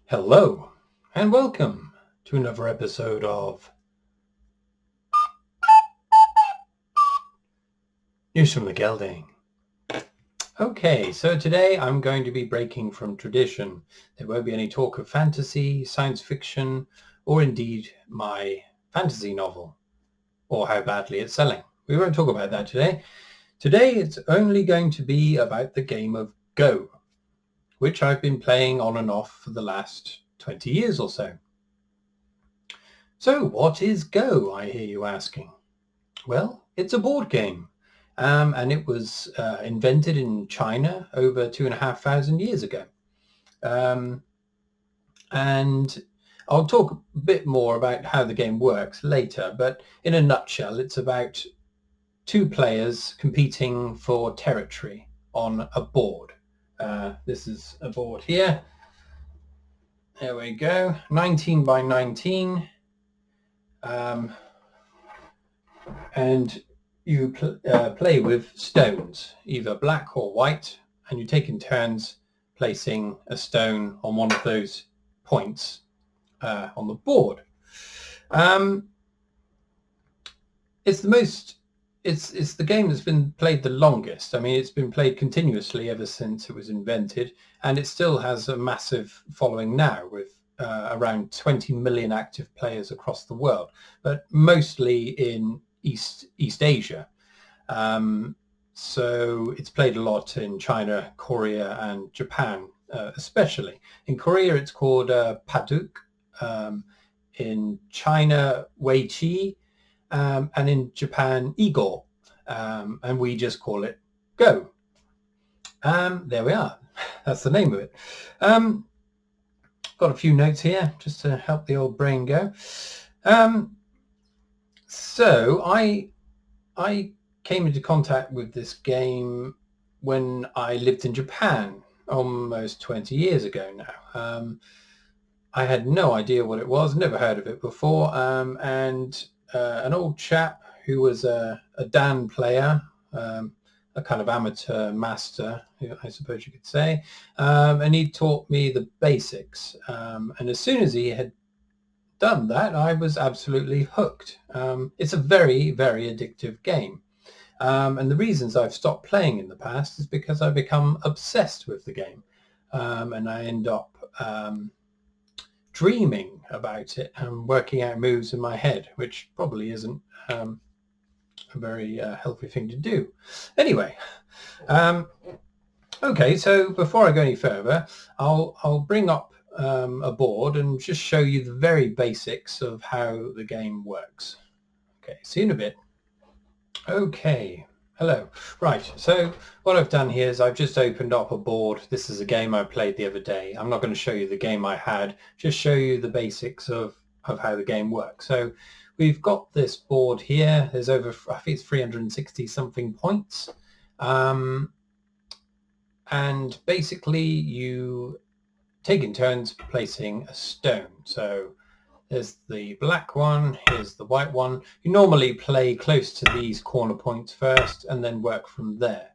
Hello and welcome to another episode of News from the Gelding. Okay, so today I'm going to be breaking from tradition. There won't be any talk of fantasy, science fiction, or indeed my fantasy novel, or how badly it's selling. We won't talk about that today. Today it's only going to be about the game of Go, which I've been playing on and off for the last 20 years or so. So what is Go, I hear you asking? Well, it's a board game. And it was invented in China over 2,500 years ago. And I'll talk a bit more about how the game works later, but in a nutshell, it's about two players competing for territory on a board. This is a board here. There we go, 19 by 19. And you play with stones, either black or white, and you take in turns placing a stone on one of those points on the board. It's the game that's been played the longest. I mean, it's been played continuously ever since it was invented, and it still has a massive following now with around 20 million active players across the world, but mostly in East Asia. So it's played a lot in China, Korea, and Japan, especially. In Korea, it's called Paduk. In China, Wei Chi, and in Japan, Igor. And we just call it Go. There we are. That's the name of it. Got a few notes here just to help the old brain go. So I came into contact with this game when I lived in Japan almost 20 years ago now. I had no idea what it was, never heard of it before, and an old chap who was a Dan player, a kind of amateur master, I suppose you could say, and he taught me the basics. And as soon as he had done that, I was absolutely hooked. It's a very, very addictive game. And the reasons I've stopped playing in the past is because I become obsessed with the game. And I end up dreaming about it and working out moves in my head, which probably isn't a very healthy thing to do. Anyway, okay, so before I go any further, I'll bring up a board and just show you the very basics of how the game works. Okay, see you in a bit. Okay, hello. Right, so what I've done here is I've just opened up a board. This is a game I played the other day. I'm not going to show you the game I had, just show you the basics of how the game works. So we've got this board here. There's over, I think it's 360 something points. And basically you take in turns placing a stone. So there's the black one, here's the white one. You normally play close to these corner points first and then work from there.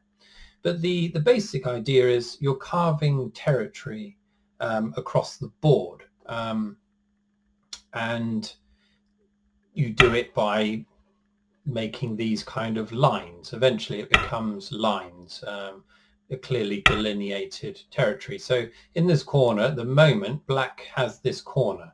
But the basic idea is you're carving territory across the board. And you do it by making these kind of lines. Eventually it becomes lines, a clearly delineated territory. So in this corner, at the moment, black has this corner.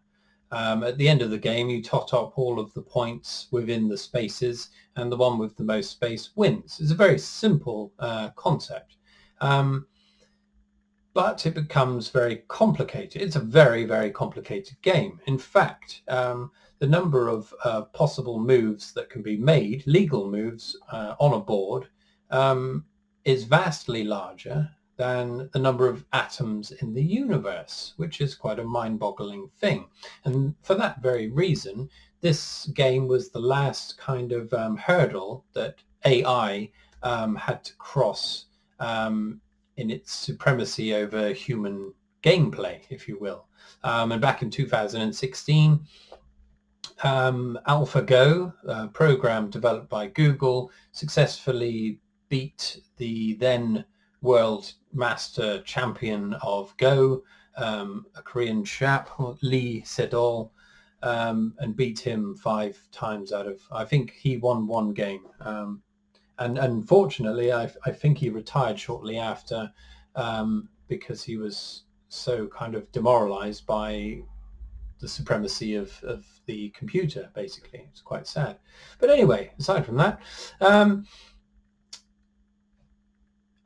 At the end of the game, you tot up all of the points within the spaces, and the one with the most space wins. It's a very simple concept, but it becomes very complicated. It's a very, very complicated game. In fact, the number of possible moves that can be made, legal moves on a board, is vastly larger than the number of atoms in the universe, which is quite a mind-boggling thing. And for that very reason, this game was the last kind of hurdle that AI had to cross in its supremacy over human gameplay, if you will. And back in 2016, AlphaGo, a program developed by Google, successfully beat the then world master champion of Go, a Korean chap, Lee Sedol, and beat him 5 times out of, I think he won 1 game. And unfortunately, I think he retired shortly after, because he was so kind of demoralized by the supremacy of the computer, basically. It's quite sad. But anyway, aside from that,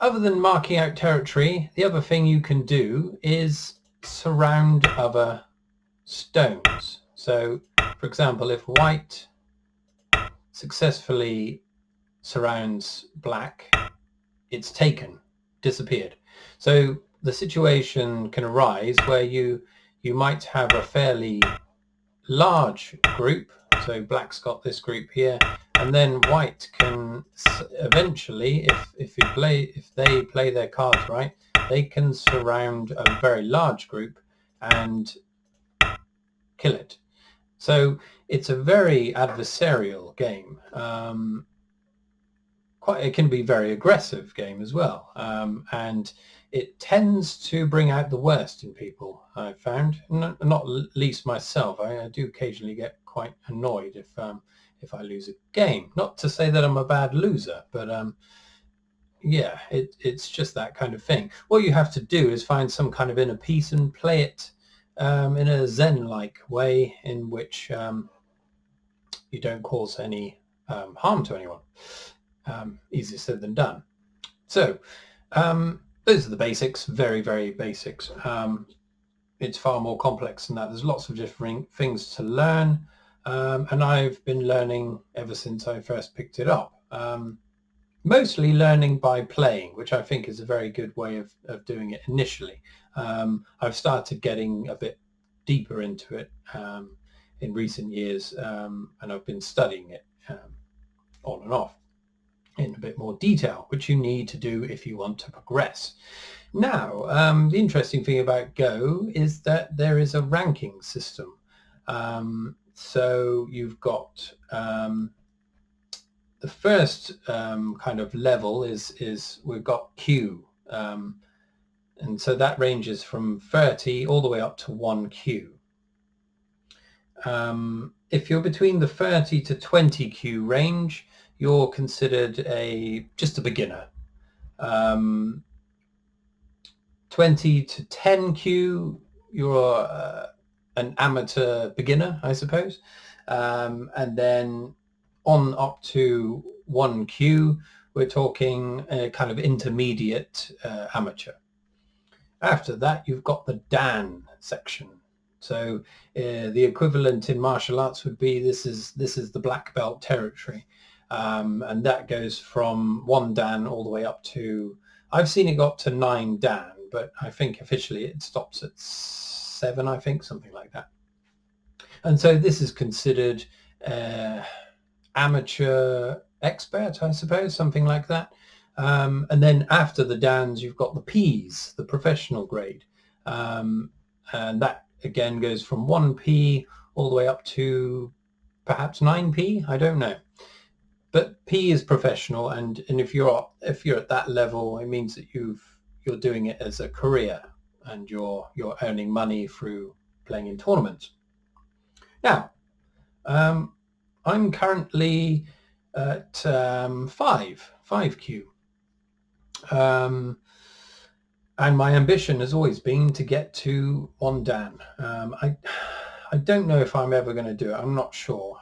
other than marking out territory, the other thing you can do is surround other stones. So, for example, if white successfully surrounds black, it's taken, disappeared. So the situation can arise where you might have a fairly large group. So black's got this group here, and then white can eventually, if they play their cards right, they can surround a very large group and kill it. So it's a very adversarial game. It can be a very aggressive game as well, and it tends to bring out the worst in people, I've found. Not least myself. I do occasionally get quite annoyed if I lose a game. Not to say that I'm a bad loser, but yeah, it's just that kind of thing. What you have to do is find some kind of inner peace and play it in a Zen-like way, in which you don't cause any harm to anyone. Easier said than done. So those are the basics, very, very basics. It's far more complex than that. There's lots of different things to learn, and I've been learning ever since I first picked it up. Mostly learning by playing, which I think is a very good way of doing it initially. I've started getting a bit deeper into it in recent years, and I've been studying it on and off in a bit more detail, which you need to do if you want to progress. Now, the interesting thing about Go is that there is a ranking system. So you've got the first kind of level is we've got Q, and so that ranges from 30 all the way up to 1Q. If you're between the 30 to 20Q range, you're considered just a beginner. 20 to 10Q, you're an amateur beginner, I suppose. And then on up to 1Q, we're talking a kind of intermediate amateur. After that, you've got the Dan section. So the equivalent in martial arts would be this is the black belt territory. And that goes from 1 Dan all the way up to, I've seen it go up to 9 Dan, but I think officially it stops at 7, I think, something like that. And so this is considered amateur expert, I suppose, something like that. And then after the Dans, you've got the Ps, the professional grade. And that again goes from 1P all the way up to perhaps 9P, I don't know. But P is professional, and if you're at that level, it means that you're doing it as a career, and you're earning money through playing in tournaments. Now, I'm currently at 5Q, and my ambition has always been to get to 1 Dan. I don't know if I'm ever going to do it. I'm not sure.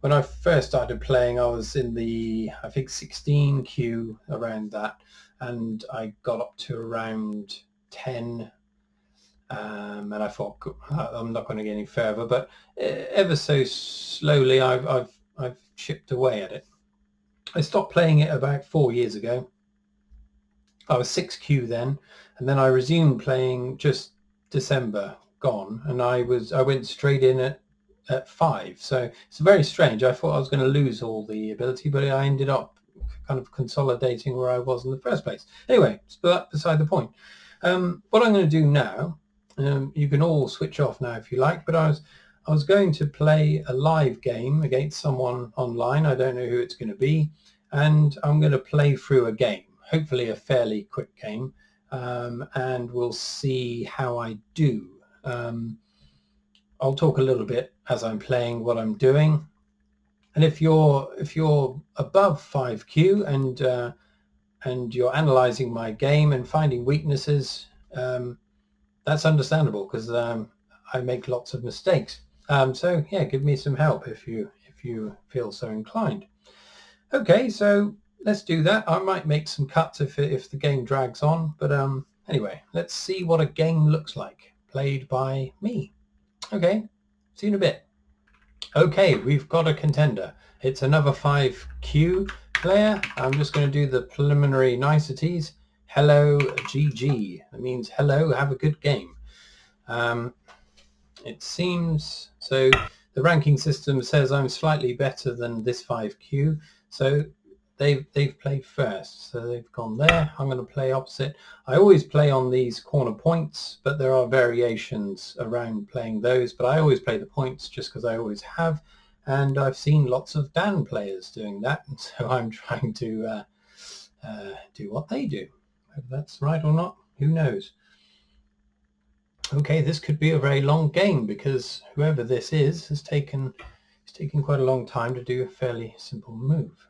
When I first started playing, I was in the, I think, 16Q, around that, and I got up to around 10, and I thought, I'm not going to get any further, but ever so slowly I've chipped away at it. I stopped playing it about 4 years ago. I was 6Q then, and then I resumed playing just December gone, and I went straight in at 5. So it's very strange. I thought I was going to lose all the ability, but I ended up kind of consolidating where I was in the first place. Anyway, but beside the point. What I'm going to do now, you can all switch off now if you like, but I was going to play a live game against someone online. I don't know who it's going to be, and I'm going to play through a game, hopefully a fairly quick game. and we'll see how I do. I'll talk a little bit as I'm playing what I'm doing, and if you're above 5Q and you're analyzing my game and finding weaknesses, that's understandable because I make lots of mistakes. So yeah, give me some help if you feel so inclined. Okay, so let's do that. I might make some cuts if the game drags on, but anyway, let's see what a game looks like played by me. Okay, see you in a bit. Okay, we've got a contender. It's another 5Q player. I'm just going to do the preliminary niceties. Hello, GG. That means hello, have a good game. It seems so. The ranking system says I'm slightly better than this 5Q. So they've played first. So they've gone there. I'm going to play opposite. I always play on these corner points, but there are variations around playing those. But I always play the points just because I always have. And I've seen lots of Dan players doing that. And so I'm trying to do what they do. Whether that's right or not, who knows? Okay, this could be a very long game because whoever this is has taken quite a long time to do a fairly simple move.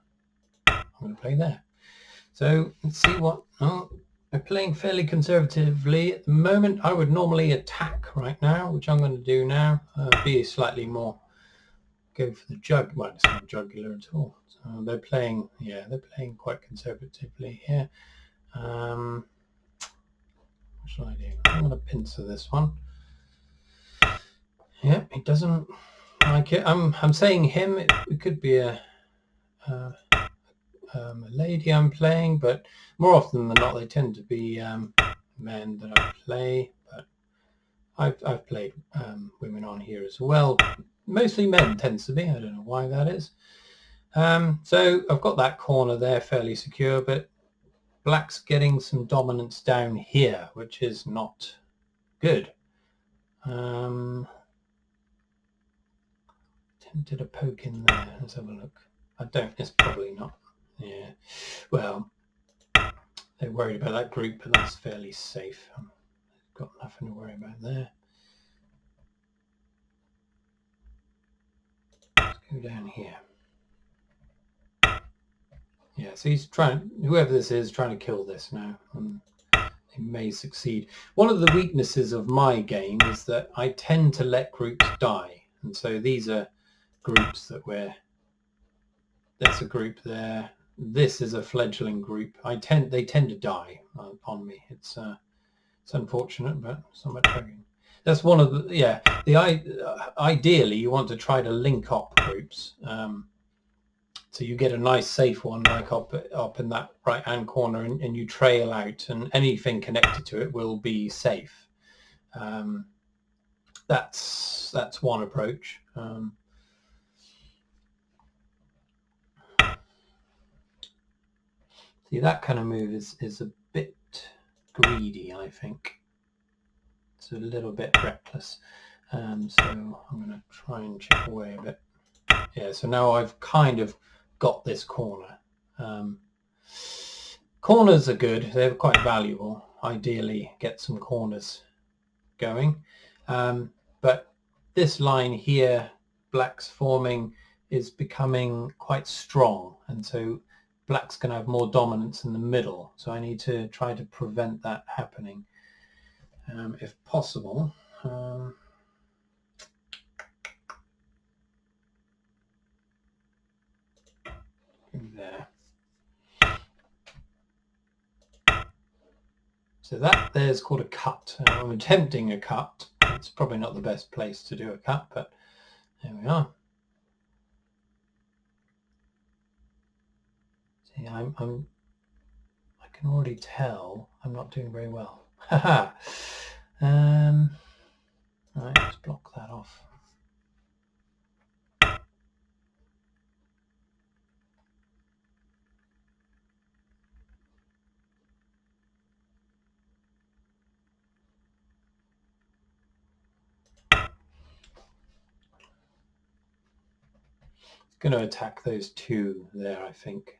I'm going to play there. So let's see what... Oh, they're playing fairly conservatively at the moment. I would normally attack right now, which I'm going to do now. Be slightly more... Go for the jug. Well, it's not jugular at all. So they're playing... Yeah, they're playing quite conservatively here. What shall I do? I'm going to pincer this one. Yeah, he doesn't like it. I'm saying him. It could be a lady I'm playing, but more often than not, they tend to be men that I play. But I've played women on here as well. Mostly men tends to be. I don't know why that is. So I've got that corner there fairly secure, but black's getting some dominance down here, which is not good. Tempted a poke in there. Let's have a look. I don't. It's probably not. Yeah. Well, they're worried about that group, but that's fairly safe. Got nothing to worry about there. Let's go down here. Yeah, so he's trying, whoever this is, trying to kill this now. And he may succeed. One of the weaknesses of my game is that I tend to let groups die. And so these are groups that that's a group there. This is a fledgling group. They tend to die on me. It's unfortunate, but it's not much arguing. That's one of the, yeah, ideally you want to try to link up groups. So you get a nice safe one like up in that right hand corner, and you trail out, and anything connected to it will be safe. That's one approach. See, that kind of move is a bit greedy, I think. It's a little bit reckless. So I'm going to try and chip away a bit. Yeah, so now I've kind of got this corner. Corners are good. They're quite valuable. Ideally, get some corners going. But this line here, black's forming, is becoming quite strong. And so black's going to have more dominance in the middle. So I need to try to prevent that happening if possible. There. So that there's called a cut. I'm attempting a cut. It's probably not the best place to do a cut, but there we are. See, I can already tell I'm not doing very well. Haha. Right, let's block that off. Going to attack those two there, I think.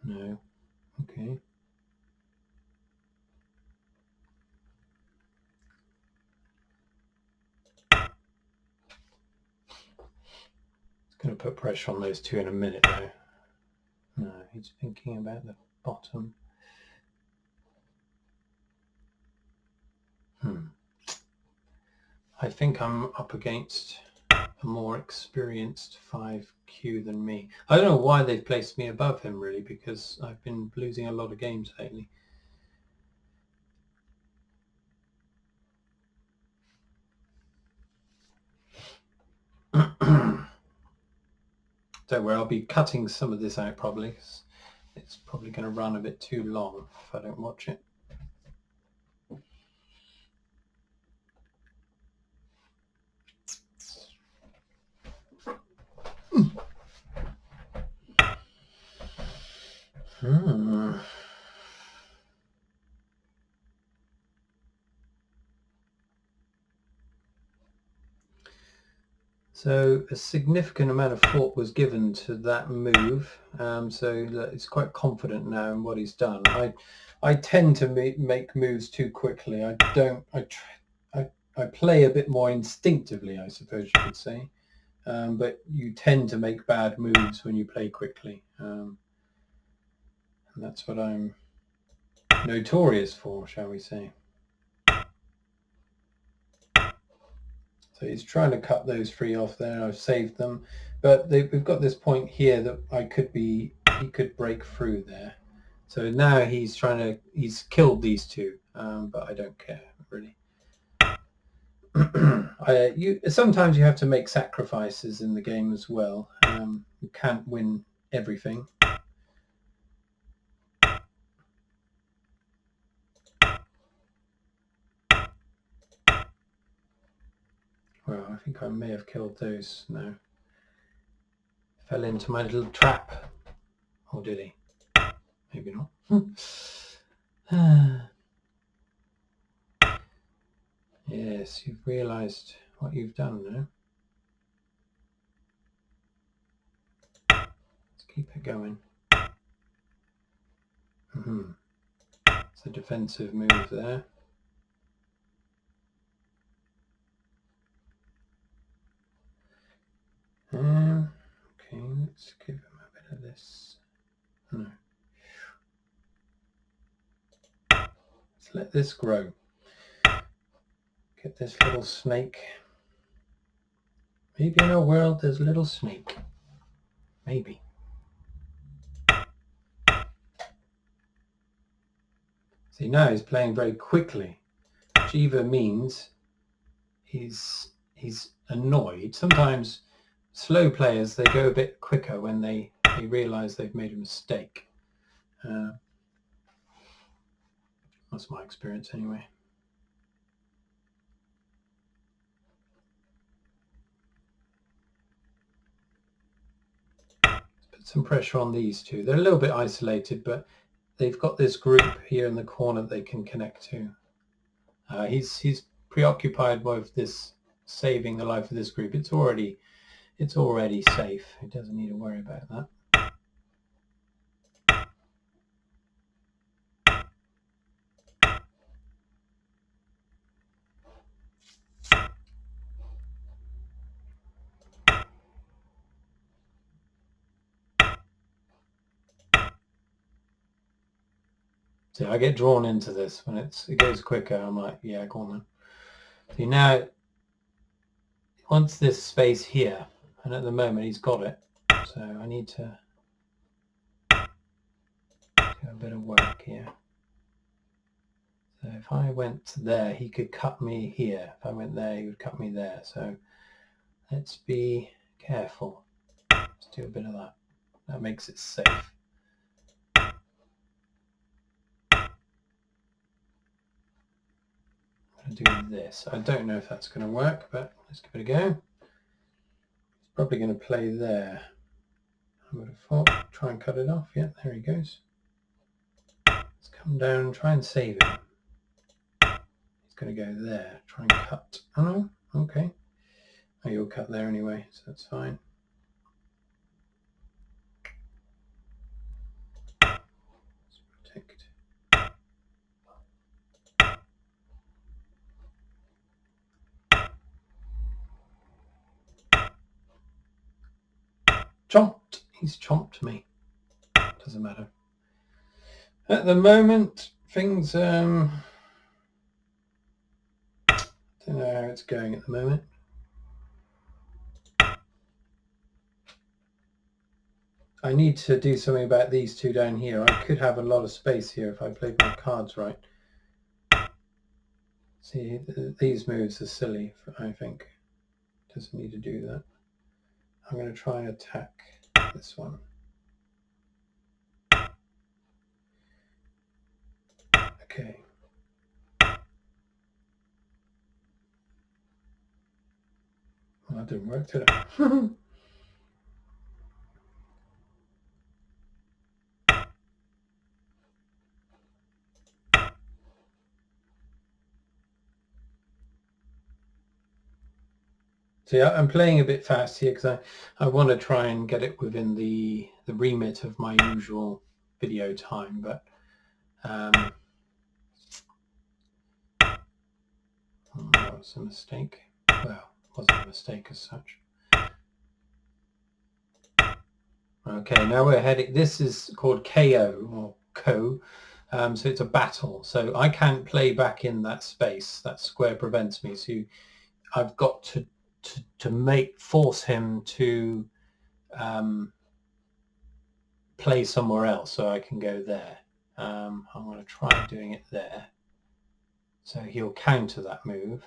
No. Okay. Going to put pressure on those two in a minute though. No, he's thinking about the bottom. I think I'm up against a more experienced 5Q than me. I don't know why they've placed me above him really, because I've been losing a lot of games lately. Don't worry, I'll be cutting some of this out probably. It's probably going to run a bit too long if I don't watch it. So a significant amount of thought was given to that move, so he's quite confident now in what he's done. I tend to make moves too quickly. I don't. I play a bit more instinctively, I suppose you could say, but you tend to make bad moves when you play quickly, and that's what I'm notorious for, shall we say. So he's trying to cut those three off there. I've saved them, but we've got this point here that he could break through there. So now he's killed these two, but I don't care really. Sometimes you have to make sacrifices in the game as well. You can't win everything. Well, I think I may have killed those now. Fell into my little trap. Or did he? Maybe not. Yes, you've realised what you've done now. Let's keep it going. It's a defensive move there. Okay, let's give him a bit of this. No. Let's let this grow. Get this little snake. Maybe in our world there's a little snake. Maybe. See, now he's playing very quickly, which either means he's annoyed. Sometimes slow players, they go a bit quicker when they realise they've made a mistake. That's my experience anyway. Let's put some pressure on these two. They're a little bit isolated, but they've got this group here in the corner they can connect to. He's preoccupied with this saving the life of this group. It's already safe. He doesn't need to worry about that. See, I get drawn into this when it goes quicker. I'm like, yeah, go on then. See, now he wants this space here, and at the moment he's got it. So I need to do a bit of work here. So if I went there, he could cut me here. If I went there, he would cut me there. So let's be careful. Let's do a bit of that. That makes it safe. Do this. I don't know if that's going to work, but let's give it a go. He's probably going to play there. I would have thought. Try and cut it off. Yeah, there he goes. Let's come down and try and save him. He's going to go there. Try and cut. Oh no. Okay. Oh, you'll cut there anyway, so that's fine. Let's protect. chomped. He's chomped me. Doesn't matter. At the moment, things, don't know how it's going at the moment. I need to do something about these two down here. I could have a lot of space here if I played my cards right. See, these moves are silly, I think. Doesn't need to do that. I'm going to try and attack this one. Okay. Well, that didn't work, did it? So yeah, I'm playing a bit fast here because I want to try and get it within the remit of my usual video time, but that was a mistake. Well, it wasn't a mistake as such. Okay, now we're heading, this is called KO or KO, so it's a battle. So I can't play back in that space. That square prevents me. So I've got to force him to play somewhere else so I can go there. I'm going to try doing it there. So he'll counter that move,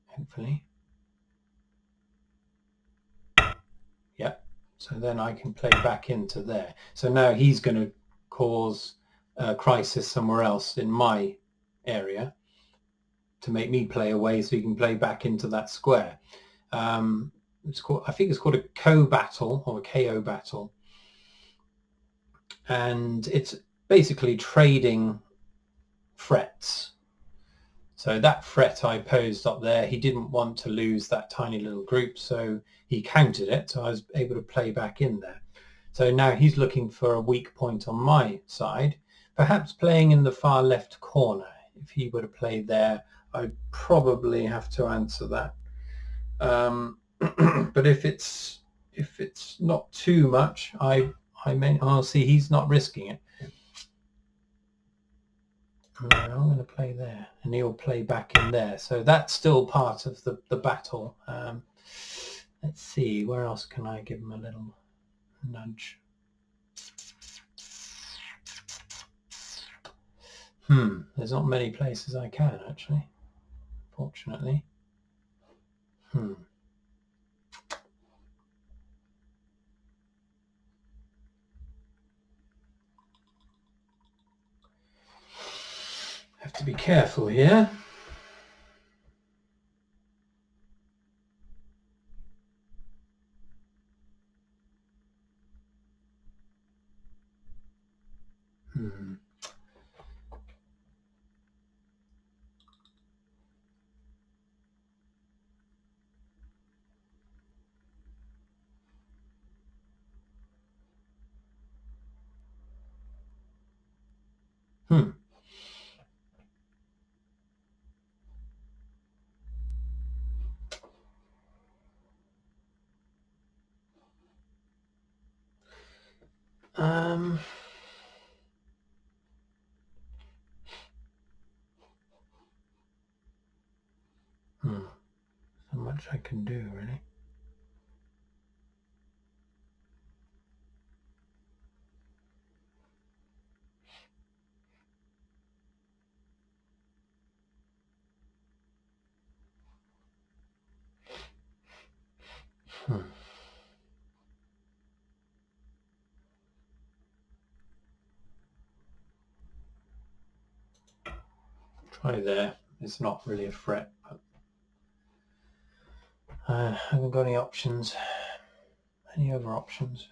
hopefully. Yep. So then I can play back into there. So now he's going to cause a crisis somewhere else in my area to make me play away so he can play back into that square. It's called, I think it's called a co-battle or a KO battle. And it's basically trading frets. So that fret I posed up there, he didn't want to lose that tiny little group, so he countered it, so I was able to play back in there. So now he's looking for a weak point on my side, perhaps playing in the far left corner. If he were to play there, I'd probably have to answer that. But if it's not too much, I'll see he's not risking it. No, I'm going to play there, and he'll play back in there. So that's still part of the battle. Let's see, where else can I give him a little nudge? There's not many places I can, actually, fortunately. Have to be careful here. Not much I can do, really. Try there. It's not really a threat, but I haven't got any options. Any other options?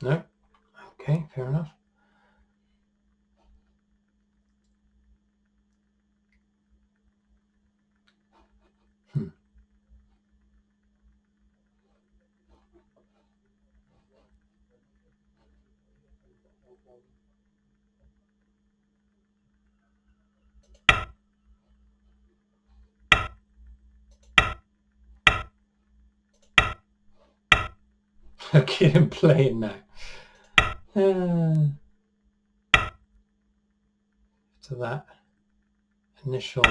No. Okay, fair enough. Look at him playing now. To that initial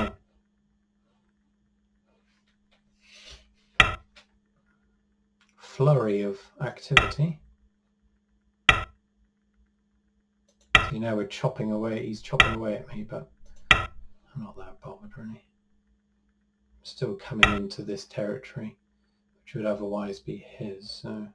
flurry of activity. So you know we're chopping away, he's chopping away at me, but I'm not that bothered really. I'm still coming into this territory, which would otherwise be his, so.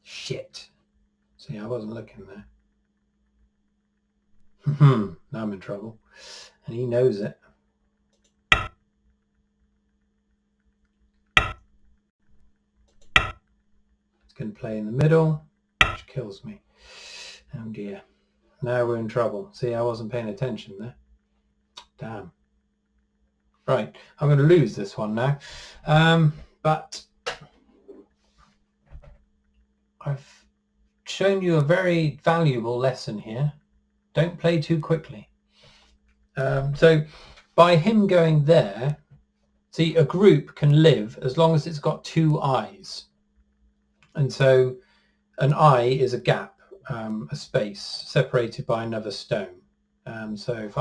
Shit. See, I wasn't looking there. Now I'm in trouble. And he knows it. He's going to play in the middle, which kills me. Oh dear. Now we're in trouble. See, I wasn't paying attention there. Damn. Right, I'm going to lose this one now. But I've shown you a very valuable lesson here. Don't play too quickly. So by him going there, see, a group can live as long as it's got two eyes. And so an eye is a gap, a space separated by another stone. So if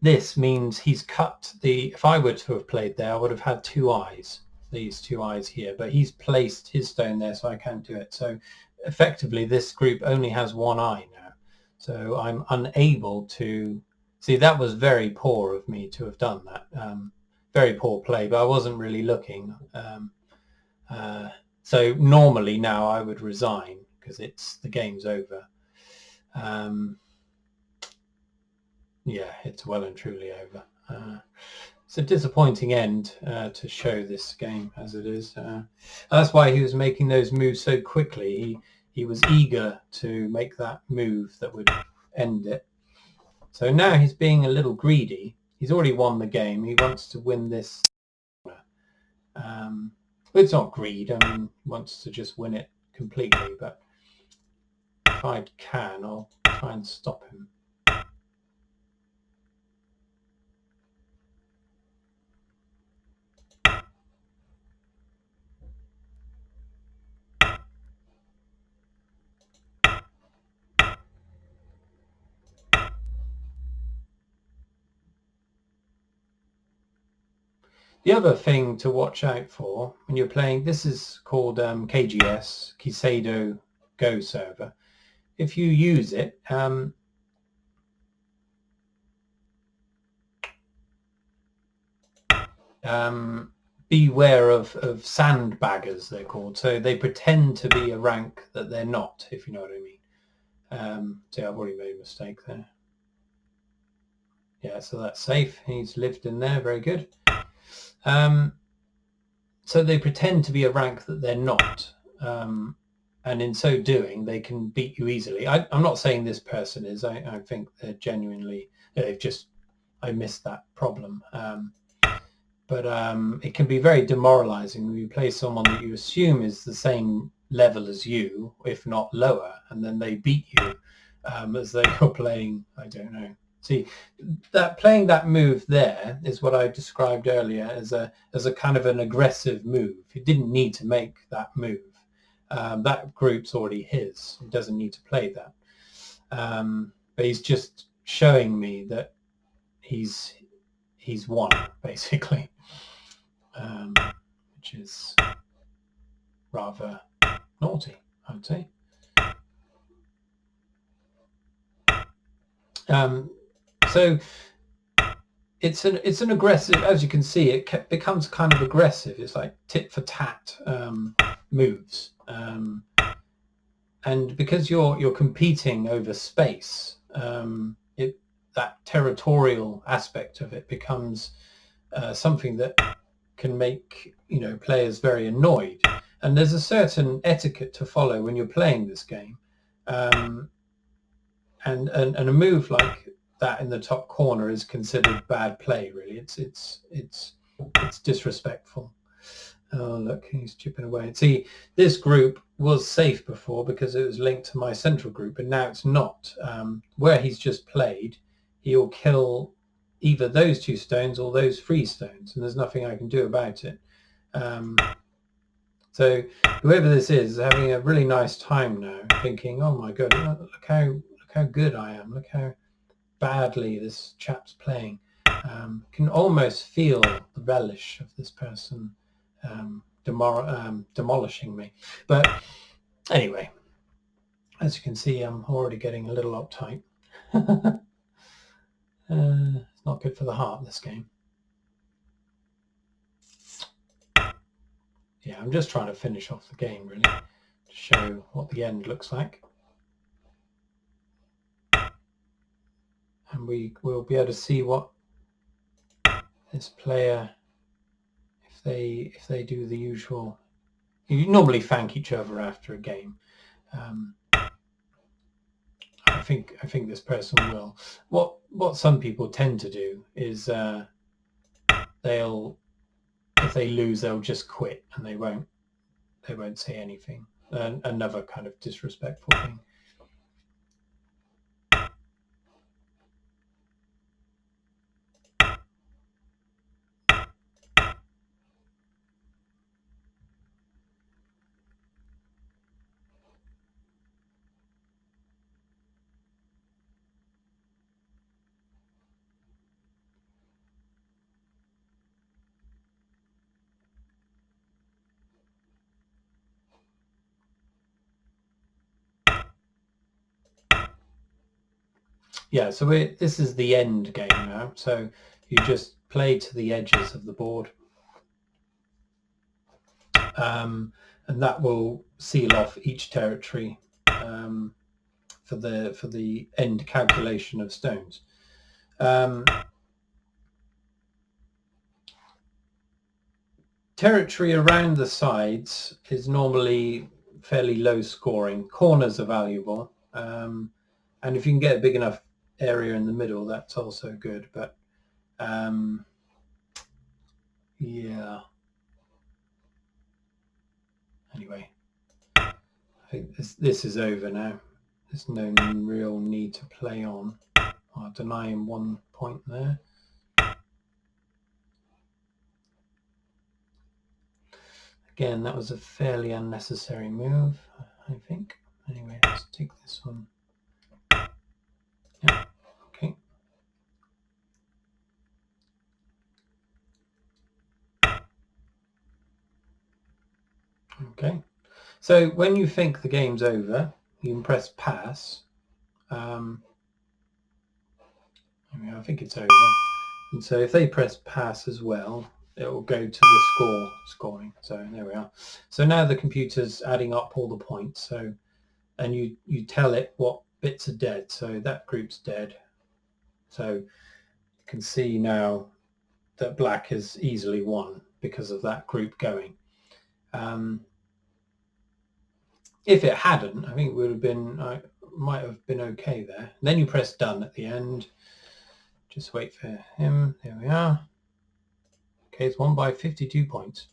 this means he's cut if I were to have played there, I would have had two eyes, these two eyes here, but he's placed his stone there, so I can't do it. So effectively this group only has one eye now. So I'm unable to, see, that was very poor of me to have done that. Very poor play, but I wasn't really looking. So normally now I would resign because the game's over. Yeah, it's well and truly over. It's a disappointing end to show this game as it is. That's why he was making those moves so quickly. He was eager to make that move that would end it. So now he's being a little greedy. He's already won the game. He wants to win this. It's not greed. I mean, he wants to just win it completely. But if I can, I'll try and stop him. The other thing to watch out for when you're playing, this is called KGS, Keiseido Go server. If you use it, beware of sandbaggers, they're called. So they pretend to be a rank that they're not, if you know what I mean. See, I've already made a mistake there. Yeah, so that's safe. He's lived in there, very good. So they pretend to be a rank that they're not. And in so doing, they can beat you easily. I'm not saying this person is. I think they're genuinely, I missed that problem. But it can be very demoralizing when you play someone that you assume is the same level as you, if not lower, and then they beat you as though you're playing, I don't know. See, that playing that move there is what I described earlier as a kind of an aggressive move. He didn't need to make that move. That group's already his. He doesn't need to play that. But he's just showing me that he's won, basically, which is rather naughty, I would say. So it's an aggressive, as you can see, it becomes kind of aggressive. It's like tit for tat moves, and because you're competing over space, that territorial aspect of it becomes something that can make players very annoyed. And there's a certain etiquette to follow when you're playing this game. And a move like that in the top corner is considered bad play. Really, it's disrespectful. Oh, look, he's chipping away. See, this group was safe before because it was linked to my central group, and now it's not. Where he's just played, he'll kill either those 2 stones or those 3 stones, and there's nothing I can do about it. So whoever this is having a really nice time now, thinking, "Oh my God, look how good I am! Look how badly this chap's playing." Can almost feel the relish of this person demolishing me. But anyway, as you can see, I'm already getting a little uptight. It's not good for the heart, this game. Yeah, I'm just trying to finish off the game, really, to show what the end looks like. And we will be able to see what this player, if they do the usual. You normally thank each other after a game. I think this person will. What some people tend to do is if they lose, they'll just quit and they won't say anything. Another kind of disrespectful thing. Yeah, so this is the end game now. So you just play to the edges of the board. And that will seal off each territory for the end calculation of stones. Territory around the sides is normally fairly low scoring. Corners are valuable, and if you can get a big enough area in the middle, that's also good. But yeah. Anyway, I think this is over now. There's no real need to play on. I'll deny him 1 point there. Again, that was a fairly unnecessary move, I think. Anyway, let's take this one. Yeah, okay. Okay, so when you think the game's over, you can press pass. I think it's over. And so if they press pass as well, it will go to the scoring. So there we are. So now the computer's adding up all the points. So, and you tell it what bits are dead. So that group's dead. So you can see now that black has easily won because of that group going. If it hadn't, I think it would have been, might have been okay there. And then you press done at the end. Just wait for him. There we are. Okay, it's won by 52 points.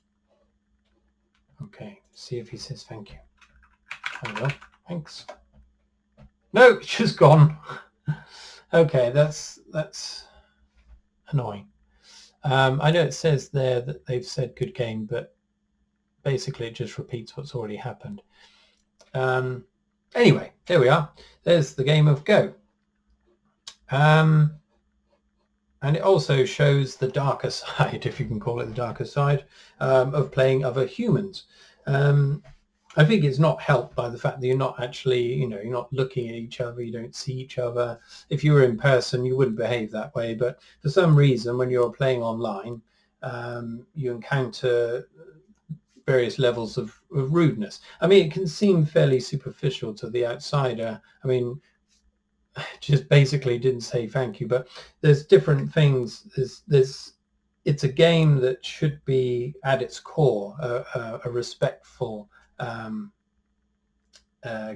Okay, see if he says thank you. There we go. Thanks. No, it's just gone. Okay, that's annoying. I know it says there that they've said good game, but basically it just repeats what's already happened. Anyway, there we are. There's the game of Go. And it also shows the darker side, if you can call it the darker side, of playing other humans. I think it's not helped by the fact that you're not actually, you're not looking at each other, you don't see each other. If you were in person, you wouldn't behave that way. But for some reason, when you're playing online, you encounter various levels of rudeness. I mean, it can seem fairly superficial to the outsider. I mean, just basically didn't say thank you. But there's different things. It's a game that should be at its core a respectful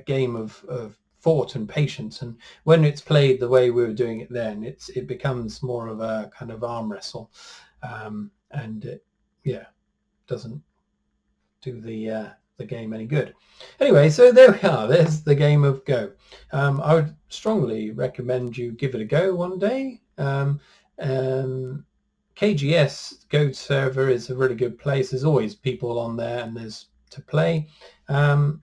game of thought and patience. And when it's played the way we were doing it then, it becomes more of a kind of arm wrestle, and it, yeah, doesn't do the game any good. Anyway, so there we are. There's the game of Go. I would strongly recommend you give it a go one day. KGS Go server is a really good place. There's always people on there, and there's to play. And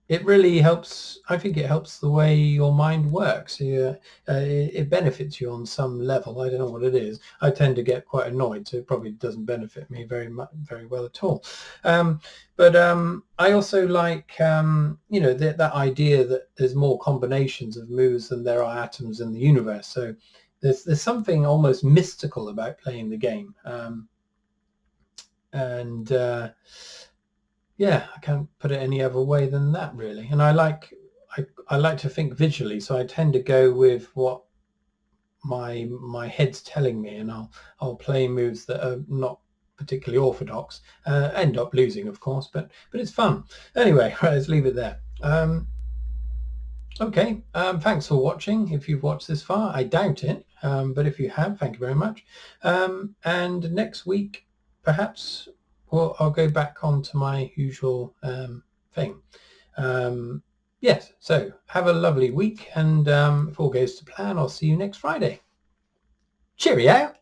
it really helps. I think it helps the way your mind works. It benefits you on some level. I don't know what it is. I tend to get quite annoyed, so it probably doesn't benefit me very well at all. But I also like that idea that there's more combinations of moves than there are atoms in the universe. So there's something almost mystical about playing the game, and yeah, I can't put it any other way than that, really. And I like to think visually, so I tend to go with what my head's telling me, and I'll play moves that are not particularly orthodox. End up losing, of course, but it's fun. Anyway, right, let's leave it there. Okay, thanks for watching. If you've watched this far, I doubt it, but if you have, thank you very much. And next week, perhaps, well, I'll go back onto my usual thing. Yes, so have a lovely week, and if all goes to plan, I'll see you next Friday. Cheerio!